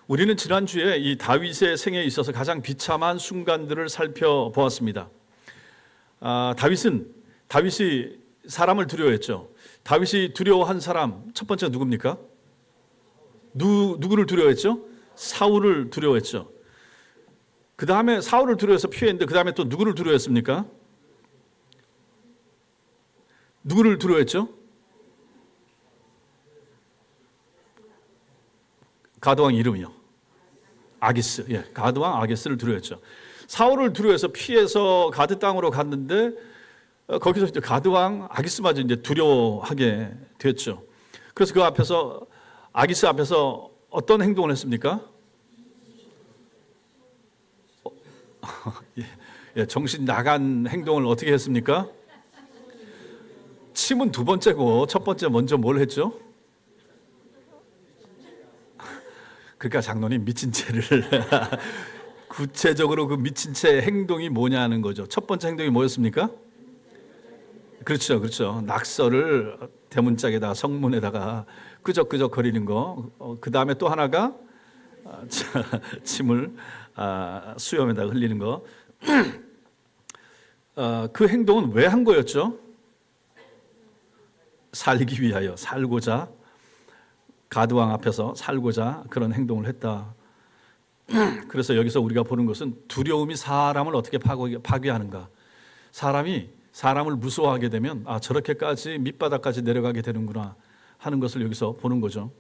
우리는 지난주에 이 다윗의 생애에 있어서 가장 비참한 순간들을 살펴보았습니다. 다윗이 사람을 두려워했죠. 다윗이 두려워한 사람 첫 번째 누굽니까? 누구를 두려워했죠? 사울을 두려워했죠. 그 다음에 사울을 두려워해서 피했는데 그 다음에 또 누구를 두려워했습니까? 누구를 두려워했죠? 가드왕 이름이요. 아기스. 예, 가드왕 아기스를 두려워했죠. 사울을 두려워해서 피해서 가드 땅으로 갔는데 거기서 이제 가드왕 아기스마저 이제 두려워하게 됐죠. 그래서 그 앞에서 아기스 앞에서 어떤 행동을 했습니까? 정신 나간 행동을 어떻게 했습니까? 침은 두 번째고 첫 번째 먼저 뭘 했죠? 그러니까 장로님 미친 채를 구체적으로 그 미친 채 행동이 뭐냐는 거죠. 첫 번째 행동이 뭐였습니까? 그렇죠. 낙서를 대문짝에다가 성문에다가 끄적끄적 거리는 거. 그 다음에 또 하나가 침을 수염에다 흘리는 거. 그 행동은 왜 한 거였죠? 살기 위하여, 살고자, 가드왕 앞에서 살고자 그런 행동을 했다. 그래서 여기서 우리가 보는 것은 두려움이 사람을 어떻게 파괴하는가. 사람이 사람을 무서워하게 되면 저렇게까지 밑바닥까지 내려가게 되는구나 하는 것을 여기서 보는 거죠.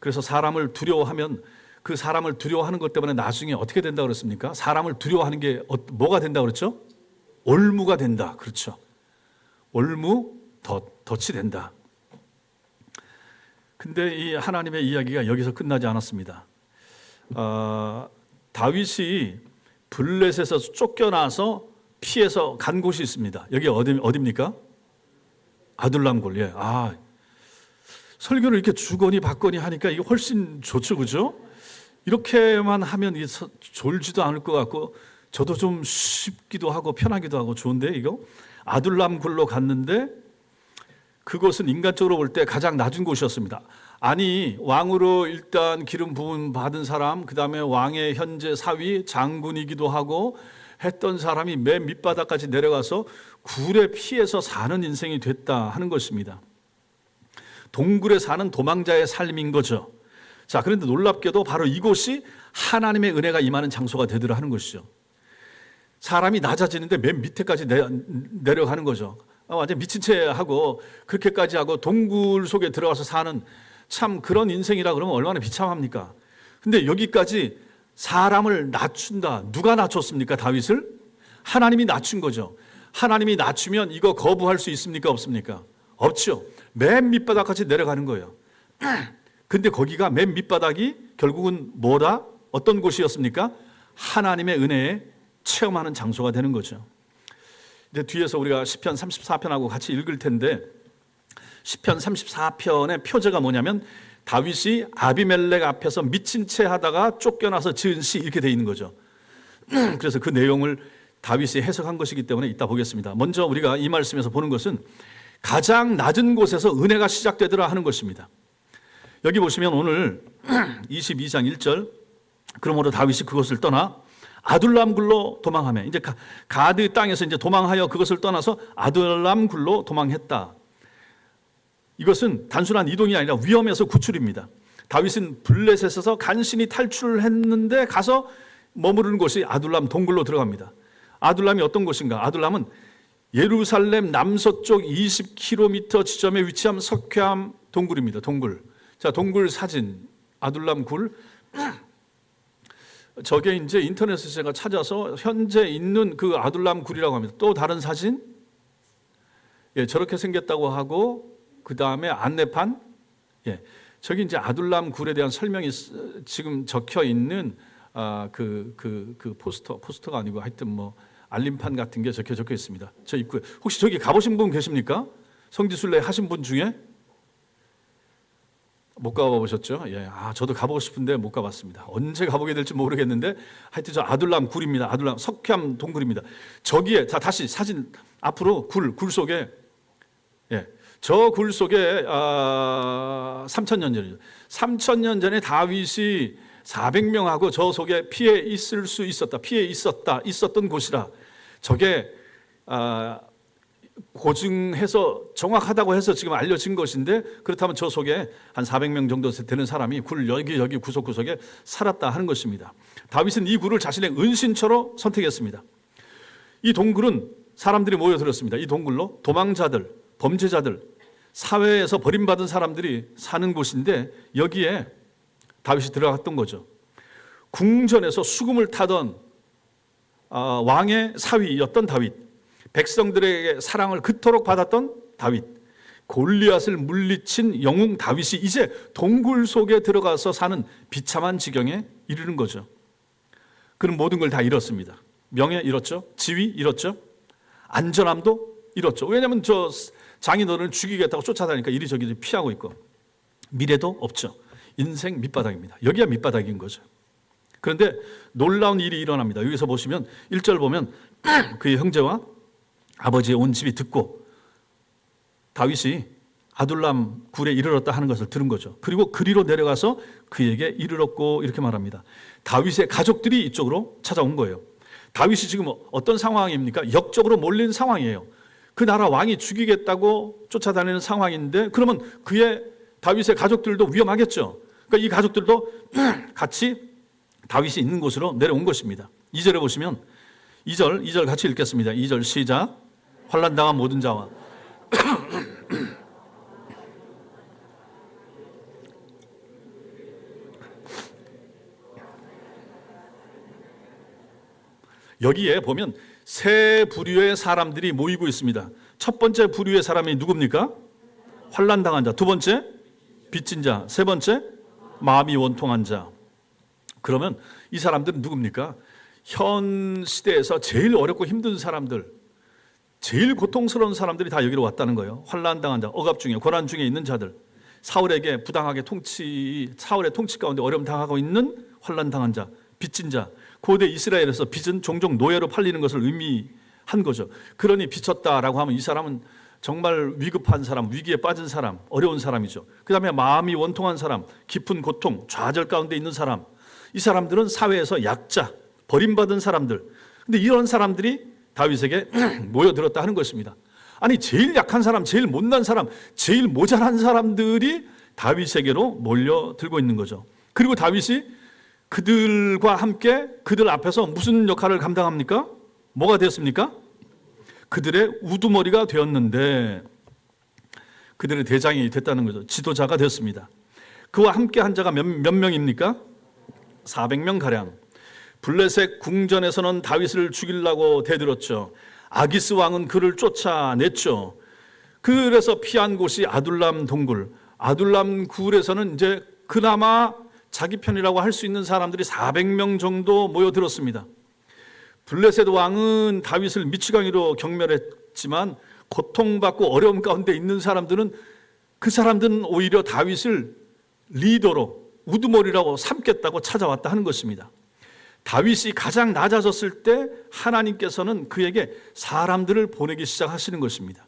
그래서 사람을 두려워하면 그 사람을 두려워하는 것 때문에 나중에 어떻게 된다 그랬습니까? 사람을 두려워하는 게 뭐가 된다 그랬죠? 올무가 된다. 그렇죠. 올무, 덫이 된다. 근데 이 하나님의 이야기가 여기서 끝나지 않았습니다. 다윗이 블레셋에서 쫓겨나서 피해서 간 곳이 있습니다. 여기 어디입니까? 아둘람골. 예. 설교를 이렇게 주거니 받거니 하니까 이게 훨씬 좋죠, 그죠? 이렇게만 하면 이게 졸지도 않을 것 같고 저도 좀 쉽기도 하고 편하기도 하고 좋은데 이거 아둘람굴로 갔는데 그것은 인간적으로 볼 때 가장 낮은 곳이었습니다. 아니 왕으로 일단 기름 부음 받은 사람, 그 다음에 왕의 현재 사위 장군이기도 하고 했던 사람이 맨 밑바닥까지 내려가서 굴에 피해서 사는 인생이 됐다 하는 것입니다. 동굴에 사는 도망자의 삶인 거죠. 자, 그런데 놀랍게도 바로 이곳이 하나님의 은혜가 임하는 장소가 되더라 하는 것이죠. 사람이 낮아지는데 맨 밑에까지 내려가는 거죠. 완전 미친 채 하고 그렇게까지 하고 동굴 속에 들어가서 사는 참 그런 인생이라 그러면 얼마나 비참합니까? 근데 여기까지 사람을 낮춘다. 누가 낮췄습니까? 다윗을? 하나님이 낮춘 거죠. 하나님이 낮추면 이거 거부할 수 있습니까? 없습니까? 없죠. 맨 밑바닥까지 내려가는 거예요. 근데 거기가 맨 밑바닥이 결국은 뭐다? 어떤 곳이었습니까? 하나님의 은혜에 체험하는 장소가 되는 거죠. 이제 뒤에서 우리가 시편 34편하고 같이 읽을 텐데 시편 34편의 표제가 뭐냐면 다윗이 아비멜렉 앞에서 미친 채 하다가 쫓겨나서 지은 시 이렇게 돼 있는 거죠. 그래서 그 내용을 다윗이 해석한 것이기 때문에 이따 보겠습니다. 먼저 우리가 이 말씀에서 보는 것은 가장 낮은 곳에서 은혜가 시작되더라 하는 것입니다. 여기 보시면 오늘 22장 1절 그러므로 다윗이 그것을 떠나 아둘람굴로 도망하며 이제 가드 땅에서 이제 도망하여 그것을 떠나서 아둘람굴로 도망했다. 이것은 단순한 이동이 아니라 위험에서 구출입니다. 다윗은 블레셋에서 간신히 탈출을 했는데 가서 머무르는 곳이 아둘람 동굴로 들어갑니다. 아둘람이 어떤 곳인가? 아둘람은 예루살렘 남서쪽 20km 지점에 위치한 석회암 동굴입니다. 동굴. 자, 동굴 사진. 아둘람 굴. 저게 이제 인터넷에서 제가 찾아서 현재 있는 그 아둘람 굴이라고 합니다. 또 다른 사진? 예, 저렇게 생겼다고 하고 그 다음에 안내판, 저기 이제 아둘람 굴에 대한 설명이 지금 적혀 있는 그 포스터가 아니고 하여튼 뭐 알림판 같은 게 적혀 있습니다. 저 입구에 혹시 저기 가보신 분 계십니까? 성지순례 하신 분 중에 못 가보셨죠? 예, 저도 가보고 싶은데 못 가봤습니다. 언제 가보게 될지 모르겠는데 하여튼 저 아둘람 굴입니다. 아둘람 석회암 동굴입니다. 저기에 다시 사진 앞으로 굴 속에 저 굴 속에 3,000년 전이죠. 3,000년 전에 다윗이 400명하고 저 속에 피해 있을 수 있었다. 피해 있었던 곳이라. 저게 고증해서 정확하다고 해서 지금 알려진 것인데, 그렇다면 저 속에 한 400명 정도 되는 사람이 굴 여기 구석구석에 살았다 하는 것입니다. 다윗은 이 굴을 자신의 은신처로 선택했습니다. 이 동굴은 사람들이 모여들었습니다. 이 동굴로 도망자들, 범죄자들, 사회에서 버림받은 사람들이 사는 곳인데, 여기에 다윗이 들어갔던 거죠. 궁전에서 수금을 타던 왕의 사위였던 다윗, 백성들에게 사랑을 그토록 받았던 다윗, 골리앗을 물리친 영웅 다윗이 이제 동굴 속에 들어가서 사는 비참한 지경에 이르는 거죠. 그는 모든 걸 다 잃었습니다. 명예 잃었죠. 지위 잃었죠. 안전함도 잃었죠. 왜냐하면 저 장인어른을 죽이겠다고 쫓아다니니까 이리저리 피하고 있고, 미래도 없죠. 인생 밑바닥입니다. 여기가 밑바닥인 거죠. 그런데 놀라운 일이 일어납니다. 여기서 보시면 1절 보면 그의 형제와 아버지의 온 집이 듣고 다윗이 아둘람 굴에 이르렀다 하는 것을 들은 거죠. 그리고 그리로 내려가서 그에게 이르렀고, 이렇게 말합니다. 다윗의 가족들이 이쪽으로 찾아온 거예요. 다윗이 지금 어떤 상황입니까? 역적으로 몰린 상황이에요. 그 나라 왕이 죽이겠다고 쫓아다니는 상황인데, 그러면 다윗의 가족들도 위험하겠죠. 그러니까 이 가족들도 같이 다윗이 있는 곳으로 내려온 것입니다. 2절에 보시면 2절 같이 읽겠습니다. 2절 시작. 환난당한 모든 자와 여기에 보면 세 부류의 사람들이 모이고 있습니다. 첫 번째 부류의 사람이 누굽니까? 환난당한 자. 두 번째 빚진 자. 세 번째 마음이 원통한 자. 그러면 이 사람들은 누굽니까? 현 시대에서 제일 어렵고 힘든 사람들, 제일 고통스러운 사람들이 다 여기로 왔다는 거예요. 환난당한 자, 억압 중에, 고난 중에 있는 자들, 사울에게 부당하게 사울의 통치 가운데 어려움 당하고 있는 환난당한 자, 빚진 자. 고대 이스라엘에서 빚은 종종 노예로 팔리는 것을 의미한 거죠. 그러니 빚졌다라고 하면 이 사람은 정말 위급한 사람, 위기에 빠진 사람, 어려운 사람이죠. 그 다음에 마음이 원통한 사람, 깊은 고통, 좌절 가운데 있는 사람. 이 사람들은 사회에서 약자, 버림받은 사람들. 근데 이런 사람들이 다윗에게 모여들었다 하는 것입니다. 아니, 제일 약한 사람, 제일 못난 사람, 제일 모자란 사람들이 다윗에게로 몰려들고 있는 거죠. 그리고 다윗이 그들과 함께 그들 앞에서 무슨 역할을 감당합니까? 뭐가 되었습니까? 그들의 우두머리가 되었는데, 그들의 대장이 됐다는 거죠. 지도자가 되었습니다. 그와 함께 한 자가 몇 명입니까? 400명 가량. 블레셋 궁전에서는 다윗을 죽이려고 대들었죠. 아기스 왕은 그를 쫓아냈죠. 그래서 피한 곳이 아둘람 동굴. 아둘람 굴에서는 이제 그나마 자기 편이라고 할 수 있는 사람들이 400명 정도 모여들었습니다. 블레셋 왕은 다윗을 미치광이로 경멸했지만 고통받고 어려움 가운데 있는 사람들은, 그 사람들은 오히려 다윗을 리더로, 우두머리라고 삼겠다고 찾아왔다 하는 것입니다. 다윗이 가장 낮아졌을 때 하나님께서는 그에게 사람들을 보내기 시작하시는 것입니다.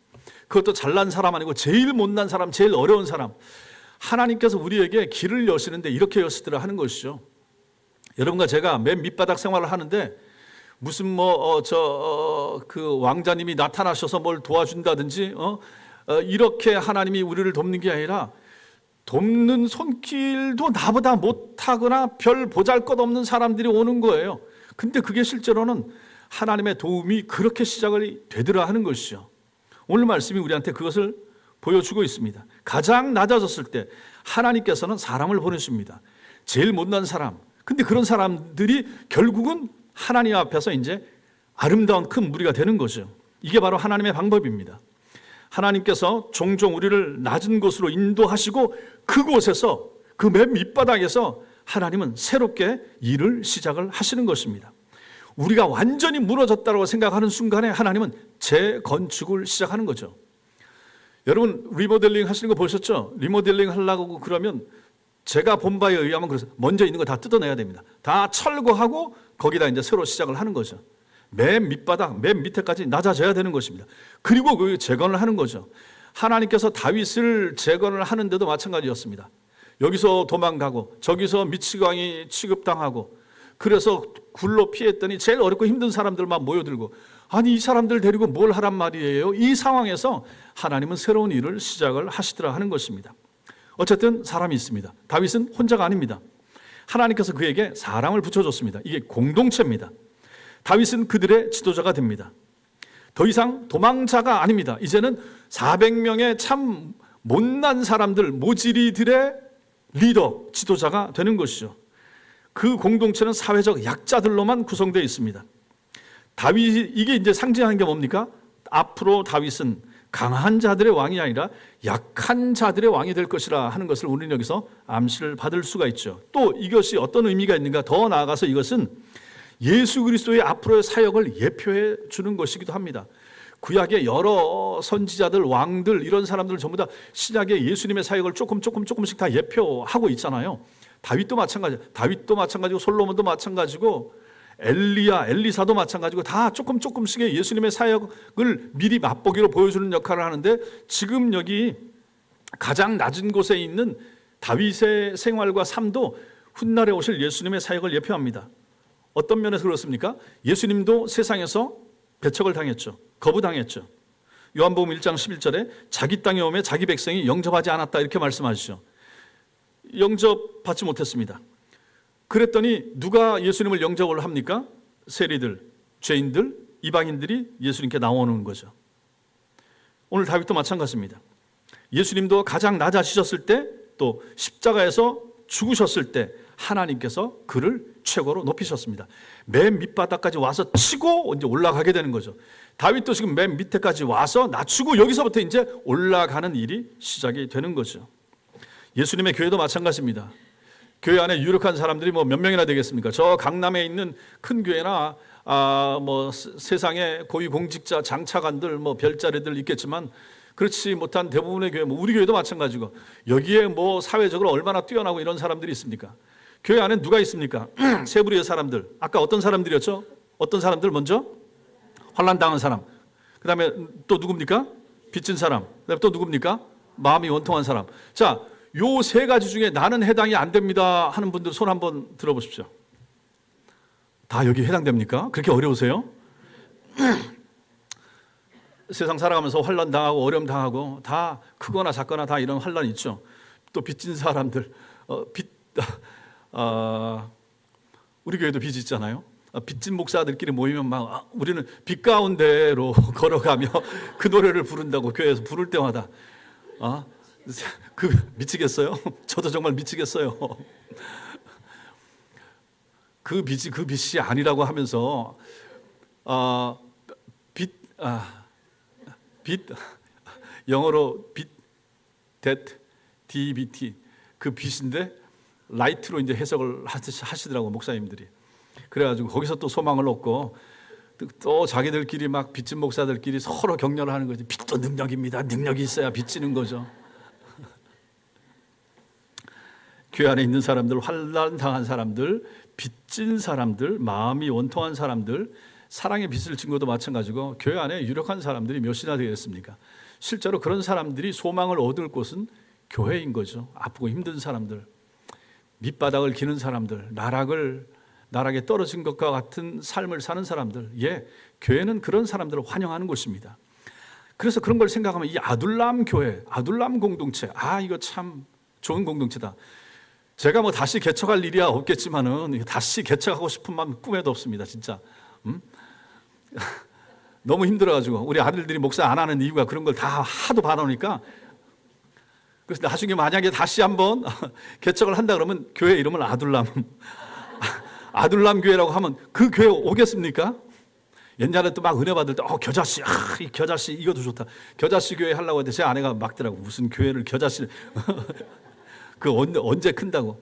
그것도 잘난 사람 아니고 제일 못난 사람, 제일 어려운 사람. 하나님께서 우리에게 길을 여시는데 이렇게 여시더라 하는 것이죠. 여러분과 제가 맨 밑바닥 생활을 하는데 무슨 그 왕자님이 나타나셔서 뭘 도와준다든지 이렇게 하나님이 우리를 돕는 게 아니라, 돕는 손길도 나보다 못하거나 별 보잘것없는 사람들이 오는 거예요. 근데 그게 실제로는 하나님의 도움이 그렇게 시작이 되더라 하는 것이죠. 오늘 말씀이 우리한테 그것을 보여주고 있습니다. 가장 낮아졌을 때 하나님께서는 사람을 보내십니다. 제일 못난 사람. 근데 그런 사람들이 결국은 하나님 앞에서 이제 아름다운 큰 무리가 되는 거죠. 이게 바로 하나님의 방법입니다. 하나님께서 종종 우리를 낮은 곳으로 인도하시고, 그곳에서, 그 맨 밑바닥에서 하나님은 새롭게 일을 시작을 하시는 것입니다. 우리가 완전히 무너졌다고 생각하는 순간에 하나님은 재건축을 시작하는 거죠. 여러분, 리모델링 하시는 거 보셨죠? 리모델링 하려고 그러면 제가 본 바에 의하면 그래서 먼저 있는 거 다 뜯어내야 됩니다. 다 철거하고 거기다 이제 새로 시작을 하는 거죠. 맨 밑바닥, 맨 밑에까지 낮아져야 되는 것입니다. 그리고 그 재건을 하는 거죠. 하나님께서 다윗을 재건을 하는데도 마찬가지였습니다. 여기서 도망가고 저기서 미치광이 취급당하고 그래서 굴로 피했더니 제일 어렵고 힘든 사람들만 모여들고 아니 이 사람들 데리고 뭘 하란 말이에요. 이 상황에서 하나님은 새로운 일을 시작을 하시더라 하는 것입니다. 어쨌든 사람이 있습니다. 다윗은 혼자가 아닙니다. 하나님께서 그에게 사람을 붙여줬습니다. 이게 공동체입니다. 다윗은 그들의 지도자가 됩니다. 더 이상 도망자가 아닙니다. 이제는 400명의 참 못난 사람들, 모지리들의 리더, 지도자가 되는 것이죠. 그 공동체는 사회적 약자들로만 구성되어 있습니다. 다윗이 이게 이제 상징하는 게 뭡니까? 앞으로 다윗은 강한 자들의 왕이 아니라 약한 자들의 왕이 될 것이라 하는 것을 우리는 여기서 암시를 받을 수가 있죠. 또 이것이 어떤 의미가 있는가? 더 나아가서 이것은 예수 그리스도의 앞으로의 사역을 예표해 주는 것이기도 합니다. 구약의 여러 선지자들, 왕들 이런 사람들 전부 다 신약의 예수님의 사역을 조금씩 다 예표하고 있잖아요. 다윗도 마찬가지고 솔로몬도 마찬가지고 엘리사도 마찬가지고 다 조금씩의 예수님의 사역을 미리 맛보기로 보여주는 역할을 하는데 지금 여기 가장 낮은 곳에 있는 다윗의 생활과 삶도 훗날에 오실 예수님의 사역을 예표합니다. 어떤 면에서 그렇습니까? 예수님도 세상에서 배척을 당했죠. 거부당했죠. 요한복음 1장 11절에 자기 땅에 오매 자기 백성이 영접하지 않았다 이렇게 말씀하시죠. 영접받지 못했습니다. 그랬더니 누가 예수님을 영접을 합니까? 세리들, 죄인들, 이방인들이 예수님께 나오는 거죠. 오늘 다윗도 마찬가지입니다. 예수님도 가장 낮아지셨을 때 또 십자가에서 죽으셨을 때 하나님께서 그를 최고로 높이셨습니다. 맨 밑바닥까지 와서 치고 이제 올라가게 되는 거죠. 다윗도 지금 맨 밑에까지 와서 낮추고 여기서부터 이제 올라가는 일이 시작이 되는 거죠. 예수님의 교회도 마찬가지입니다. 교회 안에 유력한 사람들이 뭐 몇 명이나 되겠습니까? 저 강남에 있는 큰 교회나 뭐 세상의 고위 공직자, 장차관들, 뭐 별자리들 있겠지만 그렇지 못한 대부분의 교회, 뭐 우리 교회도 마찬가지고 여기에 뭐 사회적으로 얼마나 뛰어나고 이런 사람들이 있습니까? 교회 안에 누가 있습니까? 세 부류의 사람들. 아까 어떤 사람들이었죠? 어떤 사람들 먼저? 환난 당한 사람. 그 다음에 또 누굽니까? 빚진 사람. 그 다음에 또 누굽니까? 마음이 원통한 사람. 자, 요 세 가지 중에 나는 해당이 안 됩니다 하는 분들 손 한번 들어보십시오. 다 여기 해당됩니까? 그렇게 어려우세요? 세상 살아가면서 환난 당하고 어려움 당하고 다 크거나 작거나 다 이런 환난이 있죠. 또 빚진 사람들, 우리 교회도 빚이 있잖아요. 빚진 목사들끼리 모이면 막 우리는 빚 가운데로 걸어가며 그 노래를 부른다고 교회에서 부를 때마다 그 미치겠어요? 저도 정말 미치겠어요. 그 빚이 아니라고 하면서 빚 영어로 빚 debt DBT 그 빚인데 라이트로 이제 해석을 하시더라고 목사님들이. 그래가지고 거기서 또 소망을 얻고 또 자기들끼리 막 빚진 목사들끼리 서로 격려를 하는 거지. 빚도 능력입니다. 능력이 있어야 빚지는 거죠. 교회 안에 있는 사람들, 환난 당한 사람들, 빚진 사람들, 마음이 원통한 사람들, 사랑의 빚을 진 것도 마찬가지고 교회 안에 유력한 사람들이 몇이나 되겠습니까? 실제로 그런 사람들이 소망을 얻을 곳은 교회인 거죠. 아프고 힘든 사람들, 밑바닥을 기는 사람들, 나락에 떨어진 것과 같은 삶을 사는 사람들, 교회는 그런 사람들을 환영하는 곳입니다. 그래서 그런 걸 생각하면 이 아둘람 교회, 아둘람 공동체, 이거 참 좋은 공동체다. 제가 뭐 다시 개척할 일이야 없겠지만은 다시 개척하고 싶은 마음 꿈에도 없습니다, 진짜. 너무 힘들어가지고 우리 아들들이 목사 안 하는 이유가 그런 걸 다 하도 봐놓으니까. 그래서 나중에 만약에 다시 한번 개척을 한다 그러면 교회 이름을 아둘람 교회라고 하면 그 교회 오겠습니까? 옛날에 또 막 은혜 받을 때 겨자씨, 이 겨자씨 이것도 좋다. 겨자씨 교회 하려고 했는데 제 아내가 막더라고. 무슨 교회를 겨자씨 그 언제 큰다고.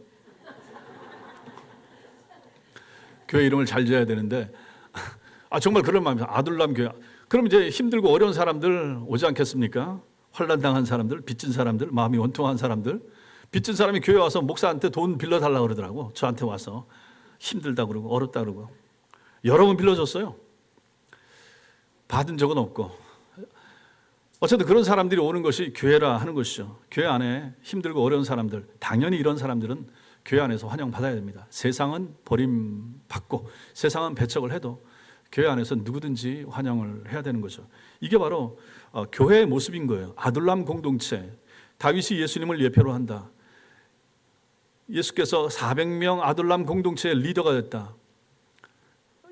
교회 이름을 잘 지어야 되는데 정말 그런 마음이에요. 아둘람 교회. 그럼 이제 힘들고 어려운 사람들 오지 않겠습니까? 환난 당한 사람들, 빚진 사람들, 마음이 원통한 사람들. 빚진 사람이 교회 와서 목사한테 돈 빌려달라고 그러더라고. 저한테 와서 힘들다 그러고 어렵다 그러고 여러 번 빌려줬어요. 받은 적은 없고 어쨌든 그런 사람들이 오는 것이 교회라 하는 것이죠. 교회 안에 힘들고 어려운 사람들, 당연히 이런 사람들은 교회 안에서 환영받아야 됩니다. 세상은 버림받고 세상은 배척을 해도 교회 안에서 누구든지 환영을 해야 되는 거죠. 이게 바로 교회의 모습인 거예요. 아둘람 공동체, 다윗이 예수님을 예표로 한다. 예수께서 400명 아둘람 공동체의 리더가 됐다.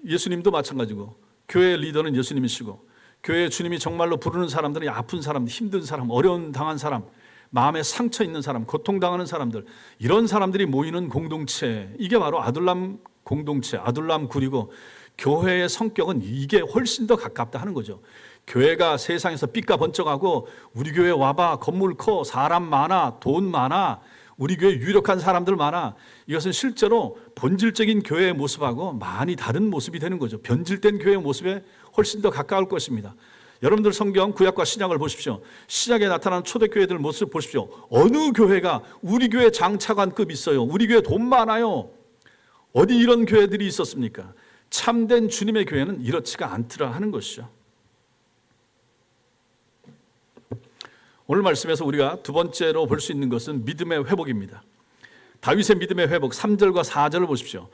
예수님도 마찬가지고 교회의 리더는 예수님이시고, 교회의 주님이 정말로 부르는 사람들은 아픈 사람, 힘든 사람, 어려운 당한 사람, 마음에 상처 있는 사람, 고통당하는 사람들, 이런 사람들이 모이는 공동체, 이게 바로 아둘람 공동체, 아둘람 굴이고, 교회의 성격은 이게 훨씬 더 가깝다 하는 거죠. 교회가 세상에서 삐까 번쩍하고 우리 교회 와봐, 건물 커, 사람 많아, 돈 많아, 우리 교회 유력한 사람들 많아, 이것은 실제로 본질적인 교회의 모습하고 많이 다른 모습이 되는 거죠. 변질된 교회의 모습에 훨씬 더 가까울 것입니다. 여러분들 성경 구약과 신약을 보십시오. 신약에 나타난 초대교회들 모습 보십시오. 어느 교회가 우리 교회 장차관급 있어요? 우리 교회 돈 많아요? 어디 이런 교회들이 있었습니까? 참된 주님의 교회는 이렇지가 않더라 하는 것이죠. 오늘 말씀에서 우리가 두 번째로 볼 수 있는 것은 믿음의 회복입니다. 다윗의 믿음의 회복, 3절과 4절을 보십시오.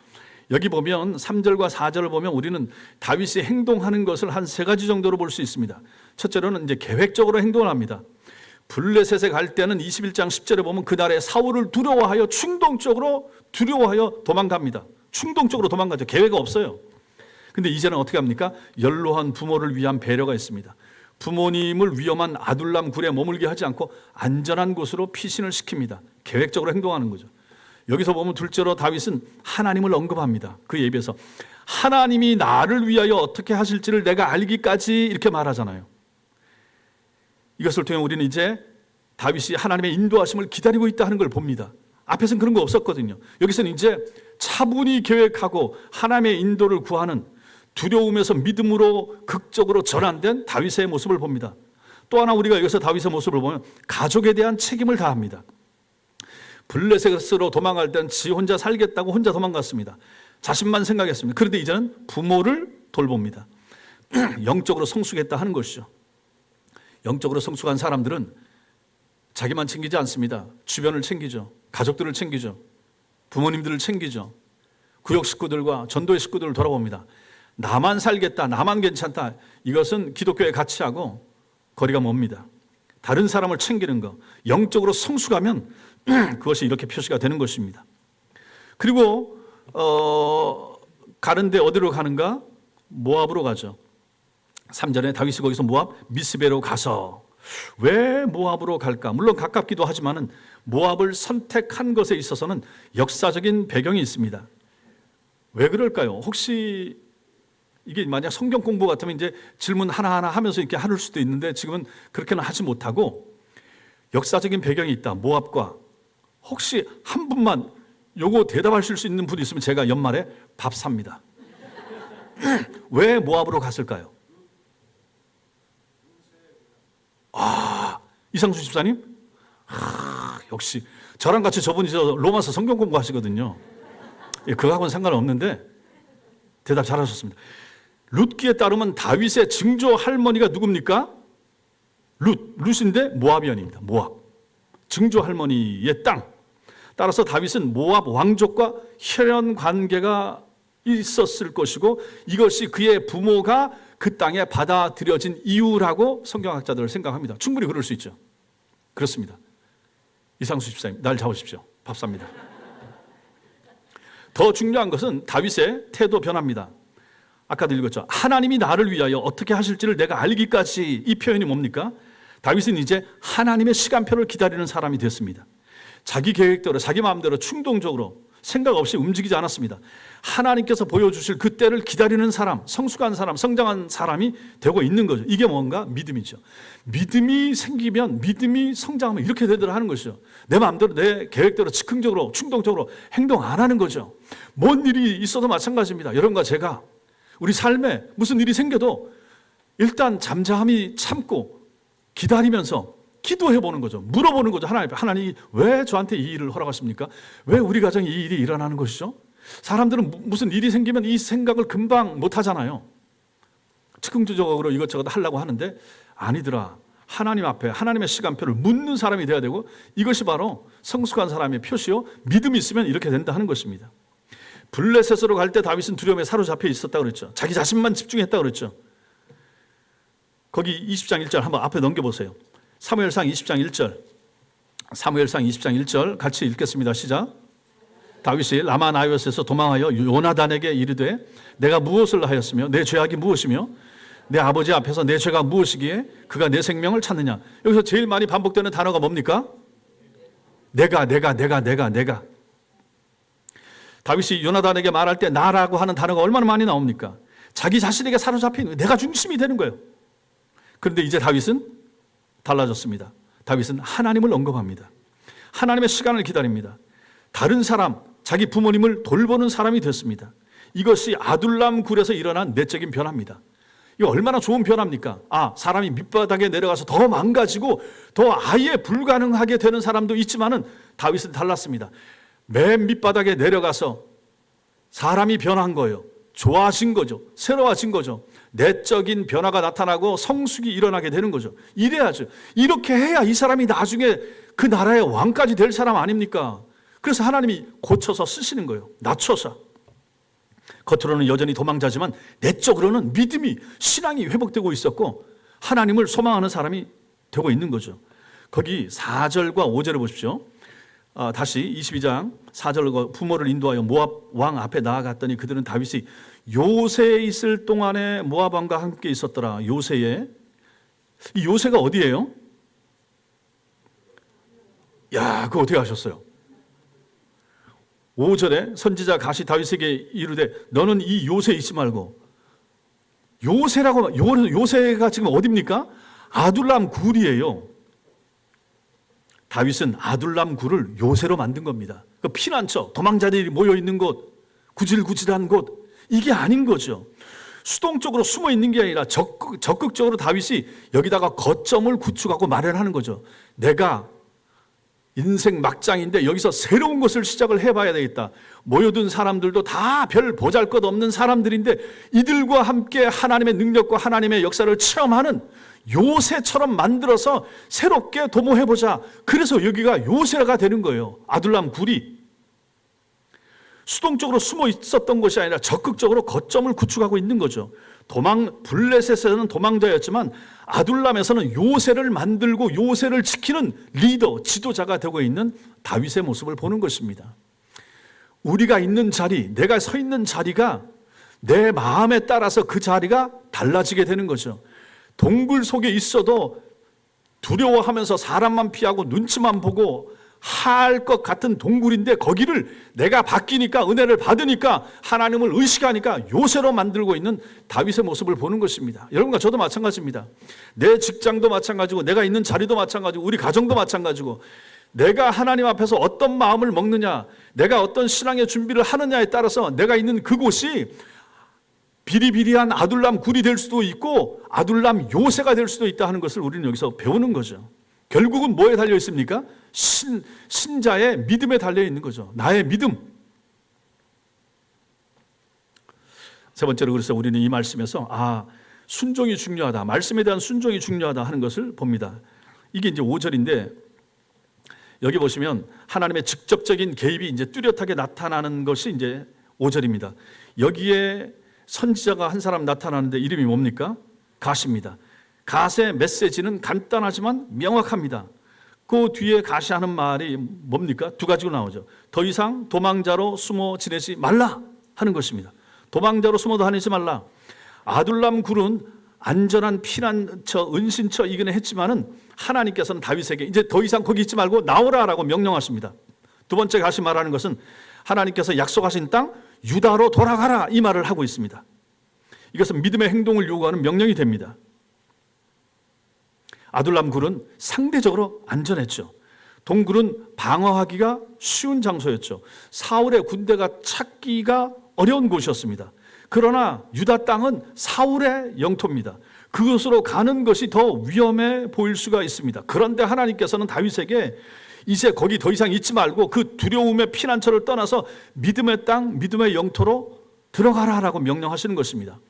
여기 보면 3절과 4절을 보면 우리는 다윗이 행동하는 것을 한 세 가지 정도로 볼 수 있습니다. 첫째로는 이제 계획적으로 행동을 합니다. 블레셋에 갈 때는 21장 10절에 보면 그날에 사울을 두려워하여 충동적으로 두려워하여 도망갑니다. 충동적으로 도망가죠. 계획이 없어요. 근데 이제는 어떻게 합니까? 연로한 부모를 위한 배려가 있습니다. 부모님을 위험한 아둘람 굴에 머물게 하지 않고 안전한 곳으로 피신을 시킵니다. 계획적으로 행동하는 거죠. 여기서 보면 둘째로 다윗은 하나님을 언급합니다. 그 예배에서 하나님이 나를 위하여 어떻게 하실지를 내가 알기까지 이렇게 말하잖아요. 이것을 통해 우리는 이제 다윗이 하나님의 인도하심을 기다리고 있다 하는 걸 봅니다. 앞에서는 그런 거 없었거든요. 여기서는 이제 차분히 계획하고 하나님의 인도를 구하는, 두려움에서 믿음으로 극적으로 전환된 다윗의 모습을 봅니다. 또 하나 우리가 여기서 다윗의 모습을 보면 가족에 대한 책임을 다합니다. 블레셋으로 도망갈 때는 지 혼자 살겠다고 혼자 도망갔습니다. 자신만 생각했습니다. 그런데 이제는 부모를 돌봅니다. 영적으로 성숙했다 하는 것이죠. 영적으로 성숙한 사람들은 자기만 챙기지 않습니다. 주변을 챙기죠. 가족들을 챙기죠. 부모님들을 챙기죠. 구역 식구들과 전도의 식구들을 돌아봅니다. 나만 살겠다, 나만 괜찮다, 이것은 기독교의 가치하고 거리가 멉니다. 다른 사람을 챙기는 것, 영적으로 성숙하면 그것이 이렇게 표시가 되는 것입니다. 그리고 가는데 어디로 가는가? 모압으로 가죠. 3절에 다윗이 거기서 모압 미스베로 가서, 왜 모압으로 갈까? 물론 가깝기도 하지만은 모압을 선택한 것에 있어서는 역사적인 배경이 있습니다. 왜 그럴까요? 혹시 이게 만약 성경 공부 같으면 이제 질문 하나하나 하면서 이렇게 할 수도 있는데 지금은 그렇게는 하지 못하고 역사적인 배경이 있다. 모압과, 혹시 한 분만 요거 대답하실 수 있는 분이 있으면 제가 연말에 밥 삽니다. 왜 모압으로 갔을까요? 이상수 집사님? 역시 저랑 같이 저분이 로마서 성경 공부하시거든요. 그거하고는 상관없는데 대답 잘하셨습니다. 룻기에 따르면 다윗의 증조 할머니가 누굽니까? 룻인데 모압이언입니다. 모압, 증조 할머니의 땅. 따라서 다윗은 모압 왕족과 혈연 관계가 있었을 것이고, 이것이 그의 부모가 그 땅에 받아들여진 이유라고 성경학자들은 생각합니다. 충분히 그럴 수 있죠. 그렇습니다. 이상수 집사님, 날 잡으십시오. 밥 삽니다. 더 중요한 것은 다윗의 태도 변화입니다. 아까도 읽었죠. 하나님이 나를 위하여 어떻게 하실지를 내가 알기까지, 이 표현이 뭡니까? 다윗은 이제 하나님의 시간표를 기다리는 사람이 됐습니다. 자기 계획대로, 자기 마음대로 충동적으로 생각 없이 움직이지 않았습니다. 하나님께서 보여주실 그 때를 기다리는 사람, 성숙한 사람, 성장한 사람이 되고 있는 거죠. 이게 뭔가? 믿음이죠. 믿음이 생기면, 믿음이 성장하면 이렇게 되더라 하는 것이죠. 내 마음대로, 내 계획대로 즉흥적으로, 충동적으로 행동 안 하는 거죠. 뭔 일이 있어도 마찬가지입니다. 여러분과 제가 우리 삶에 무슨 일이 생겨도 일단 잠잠히 참고 기다리면서 기도해 보는 거죠. 물어보는 거죠. 하나님 왜 저한테 이 일을 허락하십니까? 왜 우리 가정에 이 일이 일어나는 것이죠? 사람들은 무슨 일이 생기면 이 생각을 금방 못 하잖아요. 즉흥적으로 이것저것 하려고 하는데, 아니더라. 하나님 앞에 하나님의 시간표를 묻는 사람이 돼야 되고, 이것이 바로 성숙한 사람의 표시요 믿음이 있으면 이렇게 된다 하는 것입니다. 블레셋으로 갈 때 다윗은 두려움에 사로잡혀 있었다고 그랬죠. 자기 자신만 집중했다고 그랬죠. 거기 20장 1절 한번 앞에 넘겨보세요. 사무엘상 20장 1절, 사무엘상 20장 1절 같이 읽겠습니다. 시작. 다윗이 라마나이ot에서 도망하여 요나단에게 이르되 내가 무엇을 하였으며 내 죄악이 무엇이며 내 아버지 앞에서 내 죄가 무엇이기에 그가 내 생명을 찾느냐. 여기서 제일 많이 반복되는 단어가 뭡니까? 내가. 다윗이 요나단에게 말할 때 나라고 하는 단어가 얼마나 많이 나옵니까? 자기 자신에게 사로잡힌 내가 중심이 되는 거예요. 그런데 이제 다윗은 달라졌습니다. 다윗은 하나님을 언급합니다. 하나님의 시간을 기다립니다. 다른 사람, 자기 부모님을 돌보는 사람이 됐습니다. 이것이 아둘람 굴에서 일어난 내적인 변화입니다. 이거 얼마나 좋은 변화입니까? 사람이 밑바닥에 내려가서 더 망가지고 더 아예 불가능하게 되는 사람도 있지만은 다윗은 달랐습니다. 맨 밑바닥에 내려가서 사람이 변한 거예요. 좋아진 거죠. 새로워진 거죠. 내적인 변화가 나타나고 성숙이 일어나게 되는 거죠. 이래야죠. 이렇게 해야 이 사람이 나중에 그 나라의 왕까지 될 사람 아닙니까? 그래서 하나님이 고쳐서 쓰시는 거예요. 낮춰서. 겉으로는 여전히 도망자지만 내적으로는 믿음이, 신앙이 회복되고 있었고 하나님을 소망하는 사람이 되고 있는 거죠. 거기 4절과 5절을 보십시오. 다시 22장 4절과 부모를 인도하여 모압 왕 앞에 나아갔더니 그들은 다윗이 요새에 있을 동안에 모압 왕과 함께 있었더라. 요새에. 이 요새가 어디예요? 그거 어떻게 아셨어요? 5절에 선지자 가시 다윗에게 이르되 너는 이 요새에 있지 말고, 요새가 지금 어디입니까? 아둘람 굴이에요. 다윗은 아둘람 굴을 요새로 만든 겁니다. 그 피난처, 도망자들이 모여 있는 곳, 구질구질한 곳, 이게 아닌 거죠. 수동적으로 숨어 있는 게 아니라 적극적으로 다윗이 여기다가 거점을 구축하고 마련하는 거죠. 내가 인생 막장인데 여기서 새로운 것을 시작을 해봐야 되겠다. 모여든 사람들도 다 별 보잘것없는 사람들인데 이들과 함께 하나님의 능력과 하나님의 역사를 체험하는 요새처럼 만들어서 새롭게 도모해보자. 그래서 여기가 요새가 되는 거예요. 아둘람 굴이. 수동적으로 숨어 있었던 것이 아니라 적극적으로 거점을 구축하고 있는 거죠. 블레셋에서는 도망자였지만 아둘람에서는 요새를 만들고 요새를 지키는 리더, 지도자가 되고 있는 다윗의 모습을 보는 것입니다. 우리가 있는 자리, 내가 서 있는 자리가 내 마음에 따라서 그 자리가 달라지게 되는 거죠. 동굴 속에 있어도 두려워하면서 사람만 피하고 눈치만 보고 할 것 같은 동굴인데 거기를 내가 바뀌니까, 은혜를 받으니까, 하나님을 의식하니까 요새로 만들고 있는 다윗의 모습을 보는 것입니다. 여러분과 저도 마찬가지입니다. 내 직장도 마찬가지고 내가 있는 자리도 마찬가지고 우리 가정도 마찬가지고 내가 하나님 앞에서 어떤 마음을 먹느냐, 내가 어떤 신앙의 준비를 하느냐에 따라서 내가 있는 그곳이 비리비리한 아둘람 굴이 될 수도 있고 아둘람 요새가 될 수도 있다 하는 것을 우리는 여기서 배우는 거죠. 결국은 뭐에 달려 있습니까? 신자의 믿음에 달려 있는 거죠. 나의 믿음. 세 번째로 그래서 우리는 이 말씀에서 순종이 중요하다, 말씀에 대한 순종이 중요하다 하는 것을 봅니다. 이게 이제 5절인데 여기 보시면 하나님의 직접적인 개입이 이제 뚜렷하게 나타나는 것이 이제 5절입니다. 여기에 선지자가 한 사람 나타나는데 이름이 뭡니까? 갓입니다. 갓의 메시지는 간단하지만 명확합니다. 그 뒤에 갓이 하는 말이 뭡니까? 두 가지로 나오죠. 더 이상 도망자로 숨어 지내지 말라 하는 것입니다. 도망자로 숨어 다니지 말라. 아둘람 굴은 안전한 피난처, 은신처이긴 했지만은 하나님께서는 다윗에게 이제 더 이상 거기 있지 말고 나오라라고 명령하십니다. 두 번째 갓이 말하는 것은 하나님께서 약속하신 땅 유다로 돌아가라, 이 말을 하고 있습니다. 이것은 믿음의 행동을 요구하는 명령이 됩니다. 아둘람 굴은 상대적으로 안전했죠. 동굴은 방어하기가 쉬운 장소였죠. 사울의 군대가 찾기가 어려운 곳이었습니다. 그러나 유다 땅은 사울의 영토입니다. 그곳으로 가는 것이 더 위험해 보일 수가 있습니다. 그런데 하나님께서는 다윗에게 이제 거기 더 이상 있지 말고 그 두려움의 피난처를 떠나서 믿음의 땅, 믿음의 영토로 들어가라라고 명령하시는 것입니다.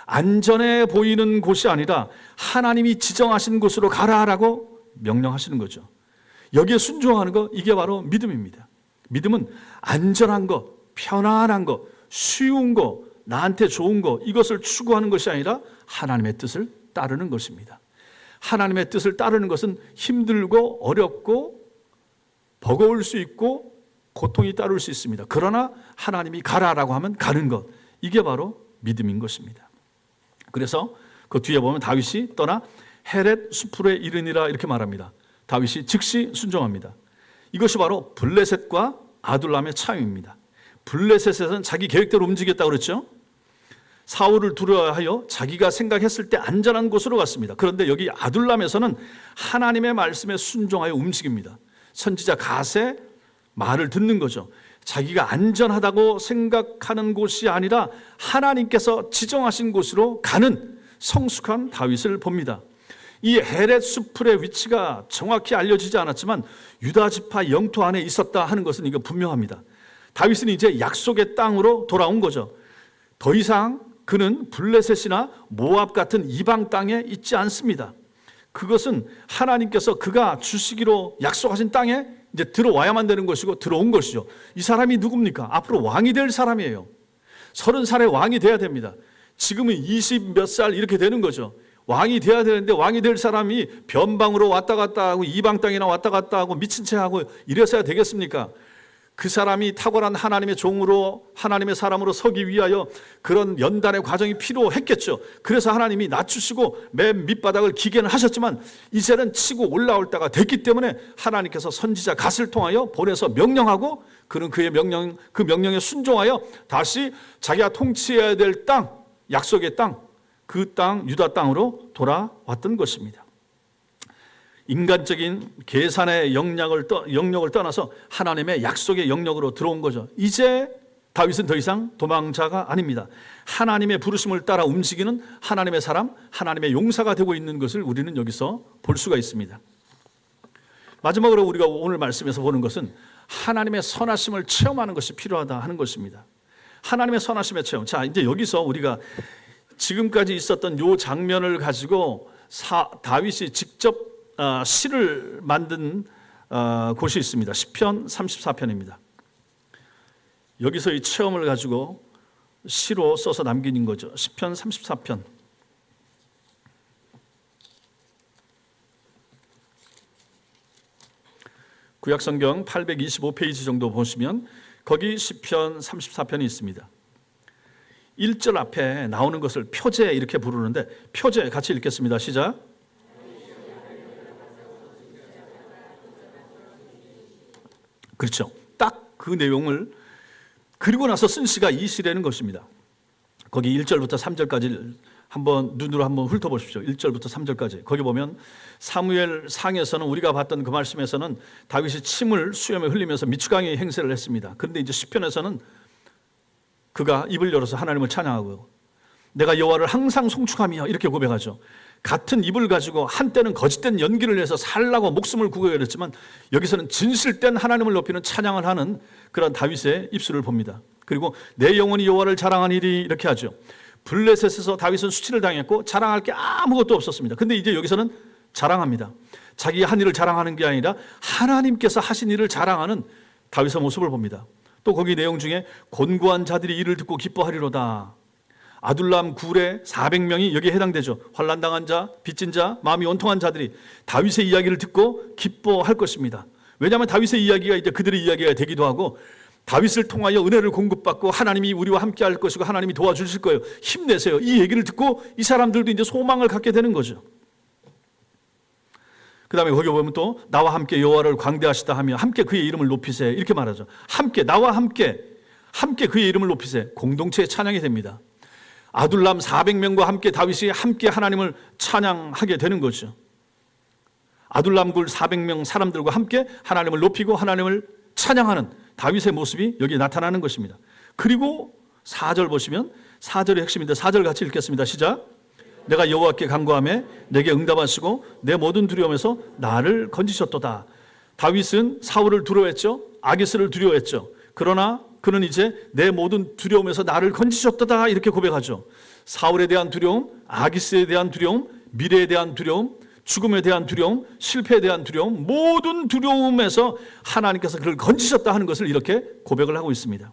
안전해 보이는 곳이 아니라 하나님이 지정하신 곳으로 가라라고 명령하시는 거죠. 여기에 순종하는 거, 이게 바로 믿음입니다. 믿음은 안전한 거, 편안한 거, 쉬운 거, 나한테 좋은 거, 이것을 추구하는 것이 아니라 하나님의 뜻을 따르는 것입니다. 하나님의 뜻을 따르는 것은 힘들고 어렵고 버거울 수 있고 고통이 따를 수 있습니다. 그러나 하나님이 가라라고 하면 가는 것, 이게 바로 믿음인 것입니다. 그래서 그 뒤에 보면 다윗이 떠나 헤렛 수풀에 이르니라 이렇게 말합니다. 다윗이 즉시 순종합니다. 이것이 바로 블레셋과 아둘람의 차이입니다. 블레셋에서는 자기 계획대로 움직였다고 그랬죠. 사울을 두려워하여 자기가 생각했을 때 안전한 곳으로 갔습니다. 그런데 여기 아둘람에서는 하나님의 말씀에 순종하여 움직입니다. 선지자 갓의 말을 듣는 거죠. 자기가 안전하다고 생각하는 곳이 아니라 하나님께서 지정하신 곳으로 가는 성숙한 다윗을 봅니다. 이 헤렛 수풀의 위치가 정확히 알려지지 않았지만 유다 지파 영토 안에 있었다 하는 것은 이거 분명합니다. 다윗은 이제 약속의 땅으로 돌아온 거죠. 더 이상 그는 블레셋이나 모압 같은 이방 땅에 있지 않습니다. 그것은 하나님께서 그가 주시기로 약속하신 땅에 이제 들어와야만 되는 것이고 들어온 것이죠. 이 사람이 누굽니까? 앞으로 왕이 될 사람이에요. 30살에 왕이 돼야 됩니다. 지금은 20 몇 살 이렇게 되는 거죠. 왕이 돼야 되는데 왕이 될 사람이 변방으로 왔다 갔다 하고 이방 땅이나 왔다 갔다 하고 미친 채 하고 이래서야 되겠습니까? 그 사람이 탁월한 하나님의 종으로 하나님의 사람으로 서기 위하여 그런 연단의 과정이 필요했겠죠. 그래서 하나님이 낮추시고 맨 밑바닥을 기계는 하셨지만 이제는 치고 올라올 때가 됐기 때문에 하나님께서 선지자 갓을 통하여 보내서 명령하고 그는 그의 명령, 그 명령에 순종하여 다시 자기가 통치해야 될 땅, 약속의 땅, 그 땅, 유다 땅으로 돌아왔던 것입니다. 인간적인 계산의 영역을 떠나서 하나님의 약속의 영역으로 들어온 거죠. 이제 다윗은 더 이상 도망자가 아닙니다. 하나님의 부르심을 따라 움직이는 하나님의 사람, 하나님의 용사가 되고 있는 것을 우리는 여기서 볼 수가 있습니다. 마지막으로 우리가 오늘 말씀에서 보는 것은 하나님의 선하심을 체험하는 것이 필요하다 하는 것입니다. 하나님의 선하심의 체험. 자, 이제 여기서 우리가 지금까지 있었던 이 장면을 가지고 다윗이 직접 시를 만든 곳이 있습니다. 시편 34편입니다. 여기서 이 체험을 가지고 시로 써서 남긴 거죠. 시편 34편. 구약성경 825페이지 정도 보시면 거기 시편 34편이 있습니다. 1절 앞에 나오는 것을 표제 이렇게 부르는데 표제 같이 읽겠습니다. 시작. 그렇죠. 딱 그 내용을 그리고 나서 쓴 시가 이 시라는 것입니다. 거기 1절부터 3절까지 한번 눈으로 한번 훑어보십시오. 1절부터 3절까지. 거기 보면 사무엘 상에서는 우리가 봤던 그 말씀에서는 다윗이 침을 수염에 흘리면서 미추강의 행세를 했습니다. 그런데 이제 시편에서는 그가 입을 열어서 하나님을 찬양하고요. 내가 여호와를 항상 송축하며 이렇게 고백하죠. 같은 입을 가지고 한때는 거짓된 연기를 해서 살라고 목숨을 구겨렸지만 여기서는 진실된 하나님을 높이는 찬양을 하는 그런 다윗의 입술을 봅니다. 그리고 내 영혼이 여호와를 자랑하니리 이렇게 하죠. 블레셋에서 다윗은 수치를 당했고 자랑할 게 아무것도 없었습니다. 근데 이제 여기서는 자랑합니다. 자기가 한 일을 자랑하는 게 아니라 하나님께서 하신 일을 자랑하는 다윗의 모습을 봅니다. 또 거기 내용 중에 곤고한 자들이 이를 듣고 기뻐하리로다. 아둘람 굴에 400명이 여기에 해당되죠. 환난당한 자, 빚진 자, 마음이 온통한 자들이 다윗의 이야기를 듣고 기뻐할 것입니다. 왜냐하면 다윗의 이야기가 이제 그들의 이야기가 되기도 하고 다윗을 통하여 은혜를 공급받고 하나님이 우리와 함께 할 것이고 하나님이 도와주실 거예요. 힘내세요. 이 얘기를 듣고 이 사람들도 이제 소망을 갖게 되는 거죠. 그 다음에 거기 보면 또 나와 함께 여호와를 광대하시다 하며 함께 그의 이름을 높이세 이렇게 말하죠. 함께 나와 함께 그의 이름을 높이세. 공동체의 찬양이 됩니다. 아둘람 400명과 함께 다윗이 함께 하나님을 찬양하게 되는 거죠. 아둘람 굴 400명 사람들과 함께 하나님을 높이고 하나님을 찬양하는 다윗의 모습이 여기에 나타나는 것입니다. 그리고 4절 보시면 4절의 핵심인데 4절 같이 읽겠습니다. 시작. 내가 여호와께 간구하며 내게 응답하시고 내 모든 두려움에서 나를 건지셨도다. 다윗은 사울을 두려워했죠. 아기스를 두려워했죠. 그러나 그는 이제 내 모든 두려움에서 나를 건지셨도다 이렇게 고백하죠. 사울에 대한 두려움, 아기스에 대한 두려움, 미래에 대한 두려움, 죽음에 대한 두려움, 실패에 대한 두려움, 모든 두려움에서 하나님께서 그를 건지셨다 하는 것을 이렇게 고백을 하고 있습니다.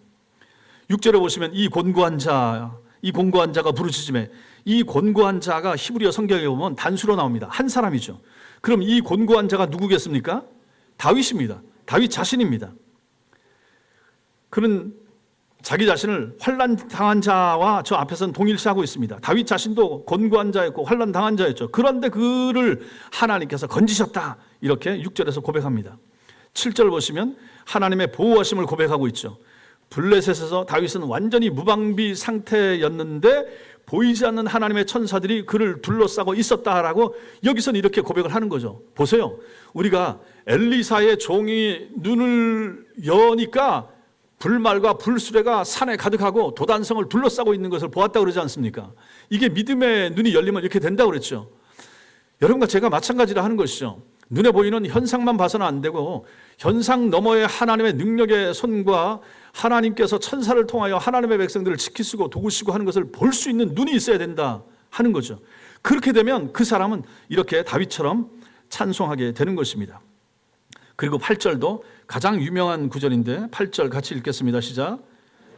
6절에 보시면 이 곤고한 자가 부르짖음에, 이 곤고한 자가 히브리어 성경에 보면 단수로 나옵니다. 한 사람이죠. 그럼 이 곤고한 자가 누구겠습니까? 다윗입니다. 다윗 자신입니다. 그는 자기 자신을 환난 당한 자와 저 앞에서는 동일시하고 있습니다. 다윗 자신도 곤고한 자였고 환난 당한 자였죠. 그런데 그를 하나님께서 건지셨다 이렇게 6절에서 고백합니다. 7절 보시면 하나님의 보호하심을 고백하고 있죠. 블레셋에서 다윗은 완전히 무방비 상태였는데 보이지 않는 하나님의 천사들이 그를 둘러싸고 있었다라고 여기서는 이렇게 고백을 하는 거죠. 보세요. 우리가 엘리사의 종이 눈을 여니까 불말과 불수레가 산에 가득하고 도단성을 둘러싸고 있는 것을 보았다고 그러지 않습니까? 이게 믿음의 눈이 열리면 이렇게 된다고 그랬죠. 여러분과 제가 마찬가지라 하는 것이죠. 눈에 보이는 현상만 봐서는 안 되고 현상 너머의 하나님의 능력의 손과 하나님께서 천사를 통하여 하나님의 백성들을 지키시고 도우시고 하는 것을 볼 수 있는 눈이 있어야 된다 하는 거죠. 그렇게 되면 그 사람은 이렇게 다윗처럼 찬송하게 되는 것입니다. 그리고 8절도 가장 유명한 구절인데 8절 같이 읽겠습니다. 시작.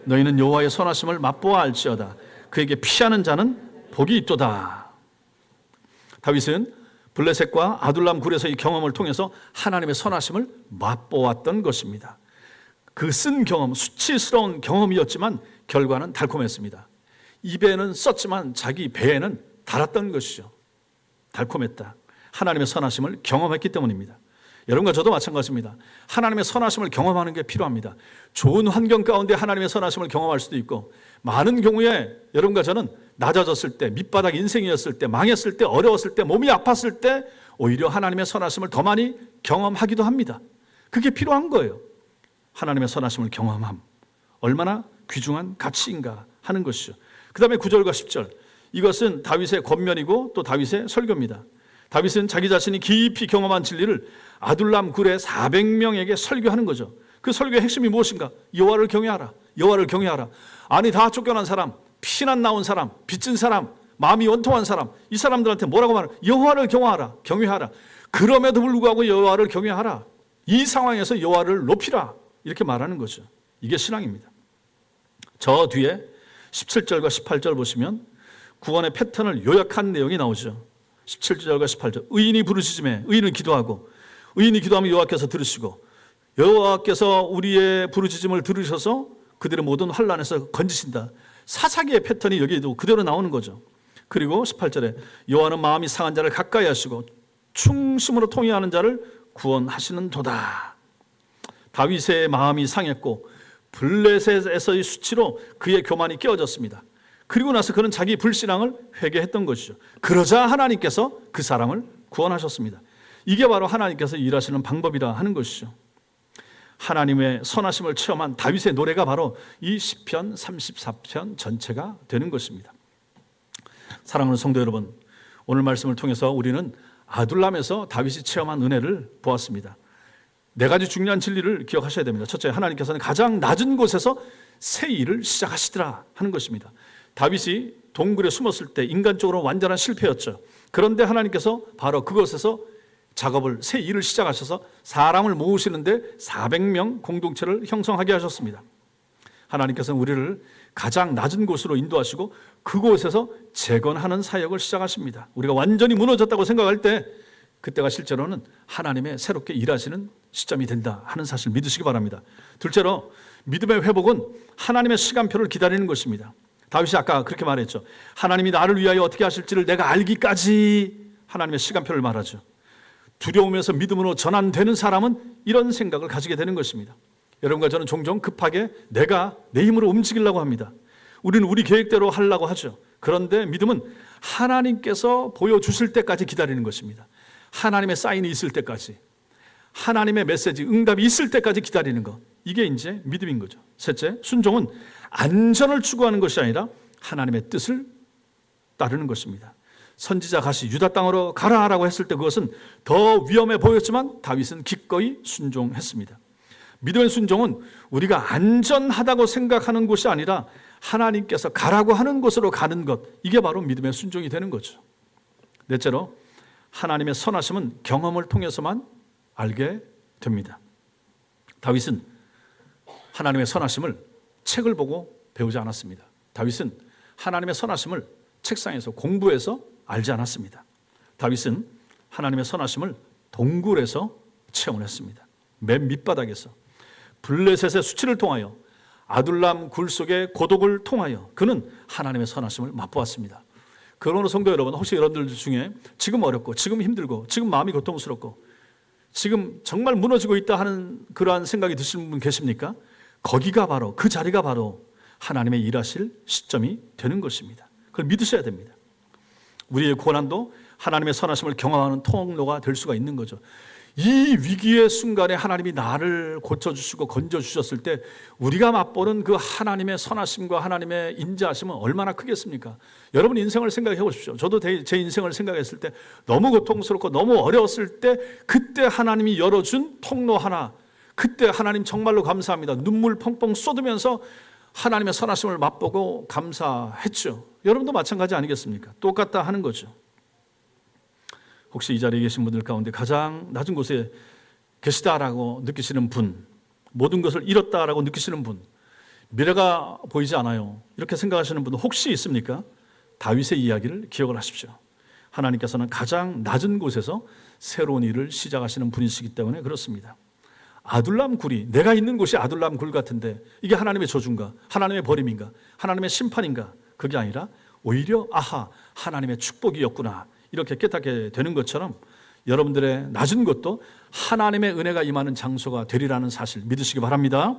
너희는 여호와의 선하심을 맛보아 알지어다. 그에게 피하는 자는 복이 있도다. 다윗은 블레셋과 아둘람 굴에서의 경험을 통해서 하나님의 선하심을 맛보았던 것입니다. 그 쓴 경험, 수치스러운 경험이었지만 결과는 달콤했습니다. 입에는 썼지만 자기 배에는 달았던 것이죠. 달콤했다. 하나님의 선하심을 경험했기 때문입니다. 여러분과 저도 마찬가지입니다. 하나님의 선하심을 경험하는 게 필요합니다. 좋은 환경 가운데 하나님의 선하심을 경험할 수도 있고, 많은 경우에 여러분과 저는 낮아졌을 때, 밑바닥 인생이었을 때, 망했을 때, 어려웠을 때, 몸이 아팠을 때 오히려 하나님의 선하심을 더 많이 경험하기도 합니다. 그게 필요한 거예요. 하나님의 선하심을 경험함, 얼마나 귀중한 가치인가 하는 것이죠. 그 다음에 9절과 10절, 이것은 다윗의 권면이고 또 다윗의 설교입니다. 다윗은 자기 자신이 깊이 경험한 진리를 아둘람 굴의 400명에게 설교하는 거죠. 그 설교의 핵심이 무엇인가? 여호와를 경외하라. 여호와를 경외하라. 아니 다 쫓겨난 사람, 피난 나온 사람, 빚진 사람, 마음이 원통한 사람, 이 사람들한테 뭐라고 말하라? 여호와를 경외하라. 경외하라. 그럼에도 불구하고 여호와를 경외하라. 이 상황에서 여호와를 높이라. 이렇게 말하는 거죠. 이게 신앙입니다. 저 뒤에 17절과 18절 보시면 구원의 패턴을 요약한 내용이 나오죠. 17절과 18절. 의인이 부르짖음에, 의인은 기도하고, 의인이 기도하면 여호와께서 들으시고, 여호와께서 우리의 부르짖음을 들으셔서 그들의 모든 환난에서 건지신다. 사사기의 패턴이 여기에도 그대로 나오는 거죠. 그리고 18절에 여호와는 마음이 상한 자를 가까이 하시고 충심으로 통회하는 자를 구원하시는 도다. 다윗의 마음이 상했고 블레셋에서의 수치로 그의 교만이 깨어졌습니다. 그리고 나서 그는 자기 불신앙을 회개했던 것이죠. 그러자 하나님께서 그 사람을 구원하셨습니다. 이게 바로 하나님께서 일하시는 방법이라 하는 것이죠. 하나님의 선하심을 체험한 다윗의 노래가 바로 이 시편 34편 전체가 되는 것입니다. 사랑하는 성도 여러분, 오늘 말씀을 통해서 우리는 아둘람에서 다윗이 체험한 은혜를 보았습니다. 네 가지 중요한 진리를 기억하셔야 됩니다. 첫째, 하나님께서는 가장 낮은 곳에서 새 일을 시작하시더라 하는 것입니다. 다윗이 동굴에 숨었을 때 인간적으로 완전한 실패였죠. 그런데 하나님께서 바로 그곳에서 작업을, 새 일을 시작하셔서 사람을 모으시는데 400명 공동체를 형성하게 하셨습니다. 하나님께서는 우리를 가장 낮은 곳으로 인도하시고 그곳에서 재건하는 사역을 시작하십니다. 우리가 완전히 무너졌다고 생각할 때 그때가 실제로는 하나님의 새롭게 일하시는 시점이 된다 하는 사실 믿으시기 바랍니다. 둘째로, 믿음의 회복은 하나님의 시간표를 기다리는 것입니다. 다윗이 아까 그렇게 말했죠. 하나님이 나를 위하여 어떻게 하실지를 내가 알기까지 하나님의 시간표를 말하죠. 두려움에서 믿음으로 전환되는 사람은 이런 생각을 가지게 되는 것입니다. 여러분과 저는 종종 급하게 내가 내 힘으로 움직이려고 합니다. 우리는 우리 계획대로 하려고 하죠. 그런데 믿음은 하나님께서 보여주실 때까지 기다리는 것입니다. 하나님의 사인이 있을 때까지, 하나님의 메시지, 응답이 있을 때까지 기다리는 것, 이게 이제 믿음인 거죠. 셋째, 순종은 안전을 추구하는 것이 아니라 하나님의 뜻을 따르는 것입니다. 선지자 가시 유다 땅으로 가라라고 했을 때 그것은 더 위험해 보였지만 다윗은 기꺼이 순종했습니다. 믿음의 순종은 우리가 안전하다고 생각하는 곳이 아니라 하나님께서 가라고 하는 곳으로 가는 것, 이게 바로 믿음의 순종이 되는 거죠. 넷째로, 하나님의 선하심은 경험을 통해서만 알게 됩니다. 다윗은 하나님의 선하심을 책을 보고 배우지 않았습니다. 다윗은 하나님의 선하심을 책상에서 공부해서 알지 않았습니다. 다윗은 하나님의 선하심을 동굴에서 체험했습니다. 맨 밑바닥에서 블레셋의 수치를 통하여 아둘람 굴 속의 고독을 통하여 그는 하나님의 선하심을 맛보았습니다. 그러므로 성도 여러분, 혹시 여러분들 중에 지금 어렵고 지금 힘들고 지금 마음이 고통스럽고 지금 정말 무너지고 있다 하는 그러한 생각이 드시는 분 계십니까? 거기가 바로, 그 자리가 바로 하나님의 일하실 시점이 되는 것입니다. 그걸 믿으셔야 됩니다. 우리의 고난도 하나님의 선하심을 경험하는 통로가 될 수가 있는 거죠. 이 위기의 순간에 하나님이 나를 고쳐주시고 건져주셨을 때 우리가 맛보는 그 하나님의 선하심과 하나님의 인자하심은 얼마나 크겠습니까? 여러분 인생을 생각해 보십시오. 저도 제 인생을 생각했을 때 너무 고통스럽고 너무 어려웠을 때 그때 하나님이 열어준 통로 하나, 그때 하나님 정말로 감사합니다. 눈물 펑펑 쏟으면서 하나님의 선하심을 맛보고 감사했죠. 여러분도 마찬가지 아니겠습니까? 똑같다 하는 거죠. 혹시 이 자리에 계신 분들 가운데 가장 낮은 곳에 계시다라고 느끼시는 분, 모든 것을 잃었다라고 느끼시는 분, 미래가 보이지 않아요, 이렇게 생각하시는 분 혹시 있습니까? 다윗의 이야기를 기억을 하십시오. 하나님께서는 가장 낮은 곳에서 새로운 일을 시작하시는 분이시기 때문에 그렇습니다. 아둘람 굴이, 내가 있는 곳이 아둘람 굴 같은데 이게 하나님의 저주인가? 하나님의 버림인가? 하나님의 심판인가? 그게 아니라 오히려 아하, 하나님의 축복이었구나, 이렇게 깨닫게 되는 것처럼 여러분들의 낮은 것도 하나님의 은혜가 임하는 장소가 되리라는 사실 믿으시기 바랍니다.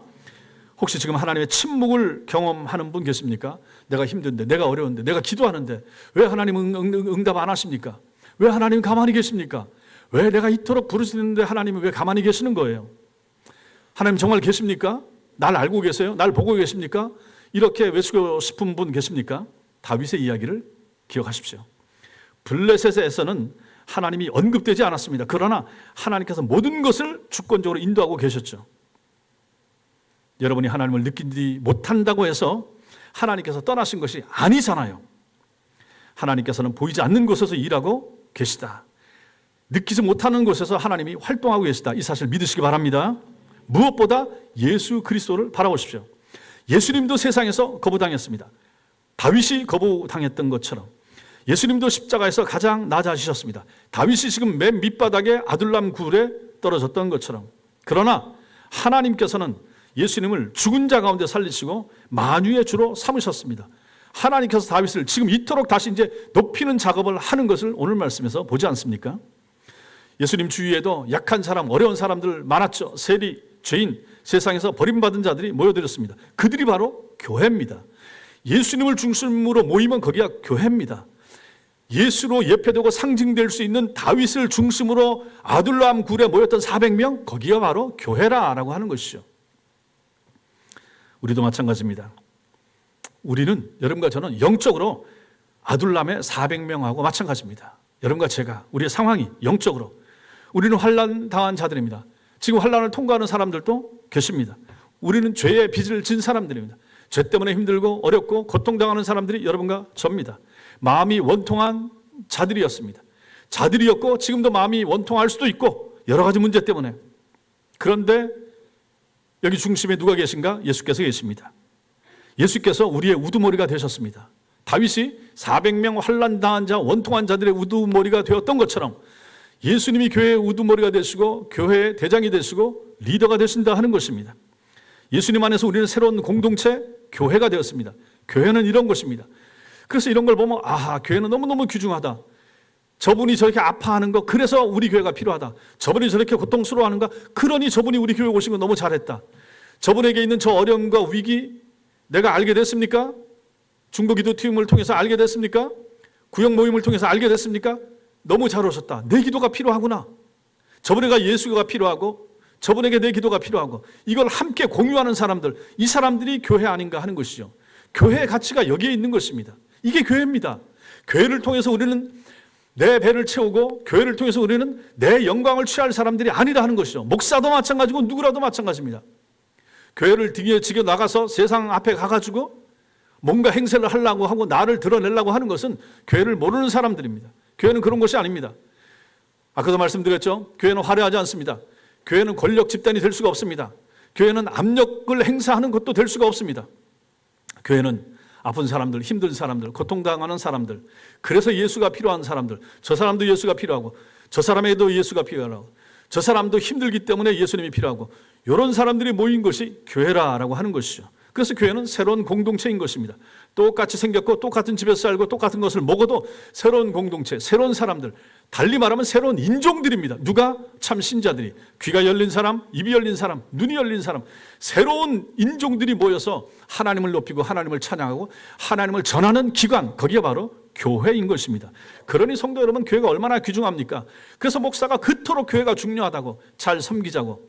혹시 지금 하나님의 침묵을 경험하는 분 계십니까? 내가 힘든데, 내가 어려운데, 내가 기도하는데 왜 하나님은 응답 안 하십니까? 왜 하나님 가만히 계십니까? 왜 내가 이토록 부르짖는데 하나님은 왜 가만히 계시는 거예요? 하나님 정말 계십니까? 날 알고 계세요? 날 보고 계십니까? 이렇게 외치고 싶은 분 계십니까? 다윗의 이야기를 기억하십시오. 블레셋에서는 하나님이 언급되지 않았습니다. 그러나 하나님께서 모든 것을 주권적으로 인도하고 계셨죠. 여러분이 하나님을 느끼지 못한다고 해서 하나님께서 떠나신 것이 아니잖아요. 하나님께서는 보이지 않는 곳에서 일하고 계시다. 느끼지 못하는 곳에서 하나님이 활동하고 계시다. 이 사실 믿으시기 바랍니다. 무엇보다 예수 그리스도를 바라보십시오. 예수님도 세상에서 거부당했습니다. 다윗이 거부당했던 것처럼 예수님도 십자가에서 가장 낮아지셨습니다. 다윗이 지금 맨 밑바닥에 아둘람 굴에 떨어졌던 것처럼. 그러나 하나님께서는 예수님을 죽은 자 가운데 살리시고 만유의 주로 삼으셨습니다. 하나님께서 다윗을 지금 이토록 다시 이제 높이는 작업을 하는 것을 오늘 말씀에서 보지 않습니까? 예수님 주위에도 약한 사람, 어려운 사람들 많았죠. 세리, 죄인, 세상에서 버림받은 자들이 모여들었습니다. 그들이 바로 교회입니다. 예수님을 중심으로 모이면 거기가 교회입니다. 예수로 예표되고 상징될 수 있는 다윗을 중심으로 아둘람 굴에 모였던 400명, 거기가 바로 교회라라고 하는 것이죠. 우리도 마찬가지입니다. 우리는, 여러분과 저는 영적으로 아둘람의 400명하고 마찬가지입니다. 여러분과 제가, 우리의 상황이 영적으로 우리는 환난 당한 자들입니다. 지금 환난을 통과하는 사람들도 계십니다. 우리는 죄의 빚을 진 사람들입니다. 죄 때문에 힘들고 어렵고 고통당하는 사람들이 여러분과 저입니다. 마음이 원통한 자들이었습니다. 자들이었고 지금도 마음이 원통할 수도 있고 여러 가지 문제 때문에. 그런데 여기 중심에 누가 계신가? 예수께서 계십니다. 예수께서 우리의 우두머리가 되셨습니다. 다윗이 400명 환난당한 자, 원통한 자들의 우두머리가 되었던 것처럼 예수님이 교회의 우두머리가 되시고 교회의 대장이 되시고 리더가 되신다 하는 것입니다. 예수님 안에서 우리는 새로운 공동체, 교회가 되었습니다. 교회는 이런 것입니다. 그래서 이런 걸 보면 아하, 교회는 너무너무 귀중하다. 저분이 저렇게 아파하는 거, 그래서 우리 교회가 필요하다. 저분이 저렇게 고통스러워하는가, 그러니 저분이 우리 교회 오신 거 너무 잘했다. 저분에게 있는 저 어려움과 위기 내가 알게 됐습니까? 중보기도 팀을 통해서 알게 됐습니까? 구역 모임을 통해서 알게 됐습니까? 너무 잘 오셨다. 내 기도가 필요하구나. 저분에게 예수가 필요하고 저분에게 내 기도가 필요하고 이걸 함께 공유하는 사람들, 이 사람들이 교회 아닌가 하는 것이죠. 교회의 가치가 여기에 있는 것입니다. 이게 교회입니다. 교회를 통해서 우리는 내 배를 채우고 교회를 통해서 우리는 내 영광을 취할 사람들이 아니라 하는 것이죠. 목사도 마찬가지고 누구라도 마찬가지입니다. 교회를 등에 지겨 나가서 세상 앞에 가가지고 뭔가 행세를 하려고 하고 나를 드러내려고 하는 것은 교회를 모르는 사람들입니다. 교회는 그런 것이 아닙니다. 아까도 말씀드렸죠. 교회는 화려하지 않습니다. 교회는 권력 집단이 될 수가 없습니다. 교회는 압력을 행사하는 것도 될 수가 없습니다. 교회는 아픈 사람들, 힘든 사람들, 고통당하는 사람들, 그래서 예수가 필요한 사람들, 저 사람도 예수가 필요하고 저 사람에도 예수가 필요하고 저 사람도 힘들기 때문에 예수님이 필요하고 이런 사람들이 모인 것이 교회라고 하는 것이죠. 그래서 교회는 새로운 공동체인 것입니다. 똑같이 생겼고 똑같은 집에서 살고 똑같은 것을 먹어도 새로운 공동체, 새로운 사람들, 달리 말하면 새로운 인종들입니다. 누가? 참 신자들이. 귀가 열린 사람, 입이 열린 사람, 눈이 열린 사람, 새로운 인종들이 모여서 하나님을 높이고 하나님을 찬양하고 하나님을 전하는 기관, 거기가 바로 교회인 것입니다. 그러니 성도 여러분, 교회가 얼마나 귀중합니까? 그래서 목사가 그토록 교회가 중요하다고, 잘 섬기자고,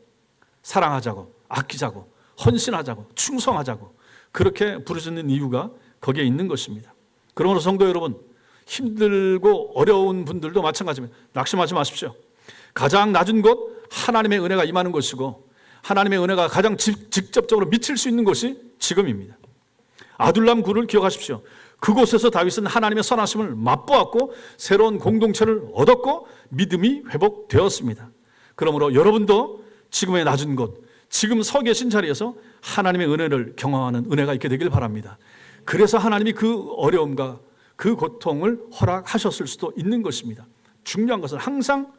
사랑하자고, 아끼자고, 헌신하자고, 충성하자고 그렇게 부르짖는 이유가 거기에 있는 것입니다. 그러므로 성도 여러분, 힘들고 어려운 분들도 마찬가지입니다. 낙심하지 마십시오. 가장 낮은 곳 하나님의 은혜가 임하는 것이고 하나님의 은혜가 가장 직접적으로 미칠 수 있는 것이 지금입니다. 아둘람 굴을 기억하십시오. 그곳에서 다윗은 하나님의 선하심을 맛보았고 새로운 공동체를 얻었고 믿음이 회복되었습니다. 그러므로 여러분도 지금의 낮은 곳, 지금 서 계신 자리에서 하나님의 은혜를 경험하는 은혜가 있게 되길 바랍니다. 그래서 하나님이 그 어려움과 그 고통을 허락하셨을 수도 있는 것입니다. 중요한 것은 항상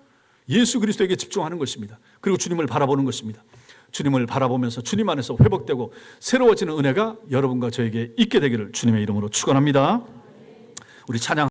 예수 그리스도에게 집중하는 것입니다. 그리고 주님을 바라보는 것입니다. 주님을 바라보면서 주님 안에서 회복되고 새로워지는 은혜가 여러분과 저에게 있게 되기를 주님의 이름으로 축원합니다. 우리 찬양